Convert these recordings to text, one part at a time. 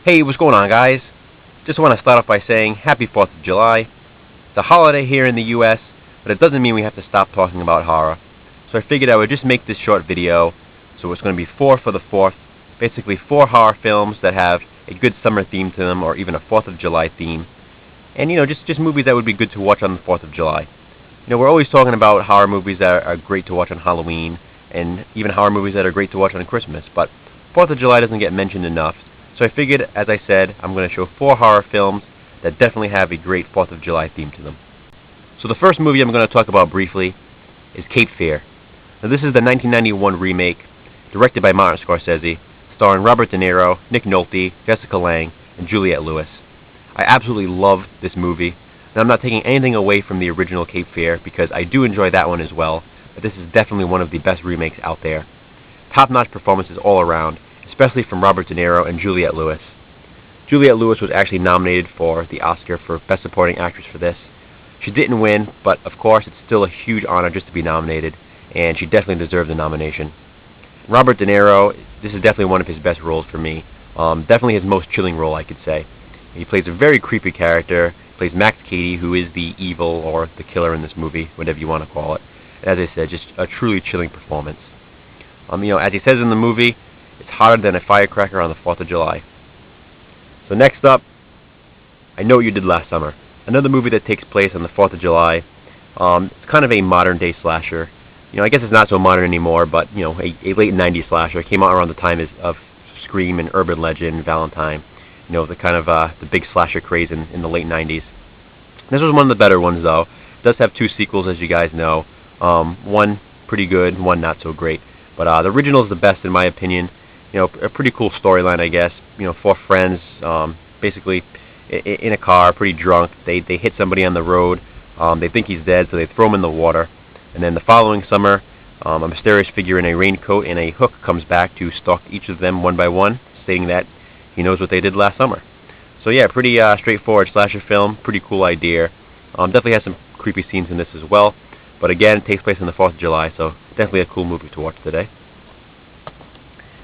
Hey, what's going on, guys? Just want to start off by saying Happy 4th of July. It's a holiday here in the U.S., but it doesn't mean we have to stop talking about horror. So I figured I would just make this short video. So it's going to be 4 for the 4th. Basically 4 horror films that have a good summer theme to them, or even a 4th of July theme. And, just movies that would be good to watch on the 4th of July. We're always talking about horror movies that are great to watch on Halloween, and even horror movies that are great to watch on Christmas. But 4th of July doesn't get mentioned enough. So I figured, as I said, I'm going to show 4 horror films that definitely have a great 4th of July theme to them. So the first movie I'm going to talk about briefly is Cape Fear. Now this is the 1991 remake, directed by Martin Scorsese, starring Robert De Niro, Nick Nolte, Jessica Lange, and Juliette Lewis. I absolutely love this movie, and I'm not taking anything away from the original Cape Fear because I do enjoy that one as well, but this is definitely one of the best remakes out there. Top-notch performances all around, especially from Robert De Niro and Juliette Lewis. Juliette Lewis was actually nominated for the Oscar for Best Supporting Actress for this. She didn't win, but of course it's still a huge honor just to be nominated, and she definitely deserved the nomination. Robert De Niro, this is definitely one of his best roles for me. Definitely his most chilling role, I could say. He plays a very creepy character. He plays Max Cady, who is the evil or the killer in this movie, whatever you want to call it. And as I said, just a truly chilling performance. As he says in the movie, it's hotter than a firecracker on the 4th of July. So next up, I Know What You Did Last Summer. Another movie that takes place on the 4th of July. It's kind of a modern-day slasher. I guess it's not so modern anymore, but, a late 90s slasher. It came out around the time of Scream and Urban Legend, Valentine. The kind of the big slasher craze in the late 90s. This was one of the better ones, though. It does have 2 sequels, as you guys know. One pretty good, one not so great. But the original is the best, in my opinion. A pretty cool storyline, I guess. 4 friends, basically in a car, pretty drunk. They hit somebody on the road. They think he's dead, so they throw him in the water. And then the following summer, a mysterious figure in a raincoat and a hook comes back to stalk each of them one by one, stating that he knows what they did last summer. So yeah, pretty straightforward slasher film. Pretty cool idea. Definitely has some creepy scenes in this as well. But again, it takes place on the 4th of July, so definitely a cool movie to watch today.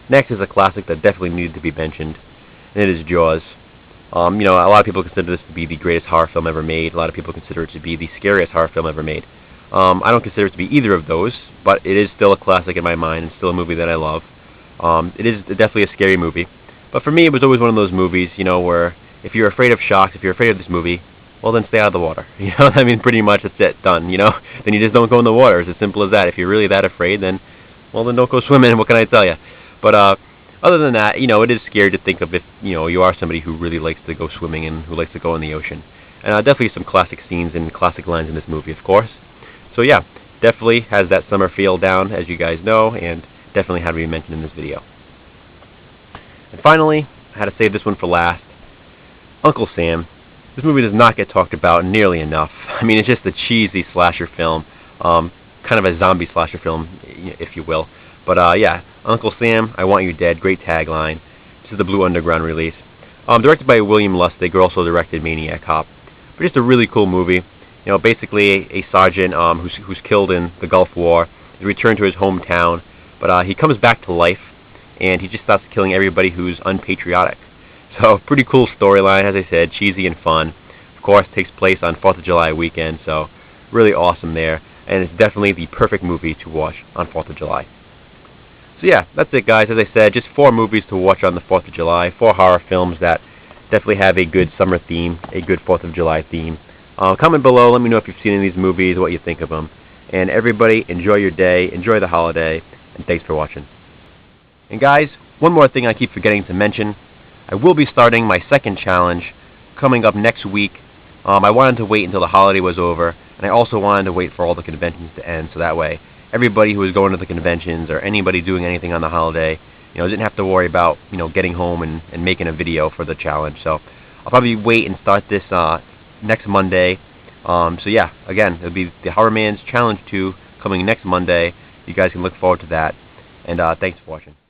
Next is a classic that definitely needed to be mentioned, and it is Jaws. A lot of people consider this to be the greatest horror film ever made. A lot of people consider it to be the scariest horror film ever made. I don't consider it to be either of those, but it is still a classic in my mind and still a movie that I love. It is definitely a scary movie. But for me, it was always one of those movies, where if you're afraid of sharks, if you're afraid of this movie, well, then stay out of the water. Pretty much that's it, done, Then you just don't go in the water. It's as simple as that. If you're really that afraid, then don't go swimming. What can I tell you? But other than that, it is scary to think of if, you are somebody who really likes to go swimming and who likes to go in the ocean. And definitely some classic scenes and classic lines in this movie, of course. So yeah, definitely has that summer feel down, as you guys know, and definitely had to be mentioned in this video. And finally, I had to save this one for last. Uncle Sam. This movie does not get talked about nearly enough. It's just a cheesy slasher film, kind of a zombie slasher film, if you will. But yeah, Uncle Sam, I Want You Dead, great tagline. This is the Blue Underground release. Directed by William Lustig, who also directed Maniac Cop. But just a really cool movie. Basically a sergeant who's killed in the Gulf War is returned to his hometown, but he comes back to life, and he just starts killing everybody who's unpatriotic. So pretty cool storyline, as I said, cheesy and fun. Of course, takes place on 4th of July weekend, so really awesome there, and it's definitely the perfect movie to watch on 4th of July. So yeah, that's it, guys. As I said, just 4 movies to watch on the 4th of July, 4 horror films that definitely have a good summer theme, a good 4th of July theme. Comment below, let me know if you've seen any of these movies, what you think of them. And everybody, enjoy your day, enjoy the holiday, and thanks for watching. And guys, one more thing I keep forgetting to mention. I will be starting my second challenge coming up next week. I wanted to wait until the holiday was over, and I also wanted to wait for all the conventions to end, so that way everybody who was going to the conventions or anybody doing anything on the holiday, didn't have to worry about, getting home and making a video for the challenge. So I'll probably wait and start this next Monday. So yeah, again, it'll be TheH0RR0Rman's Challenge 2 coming next Monday. You guys can look forward to that. And thanks for watching.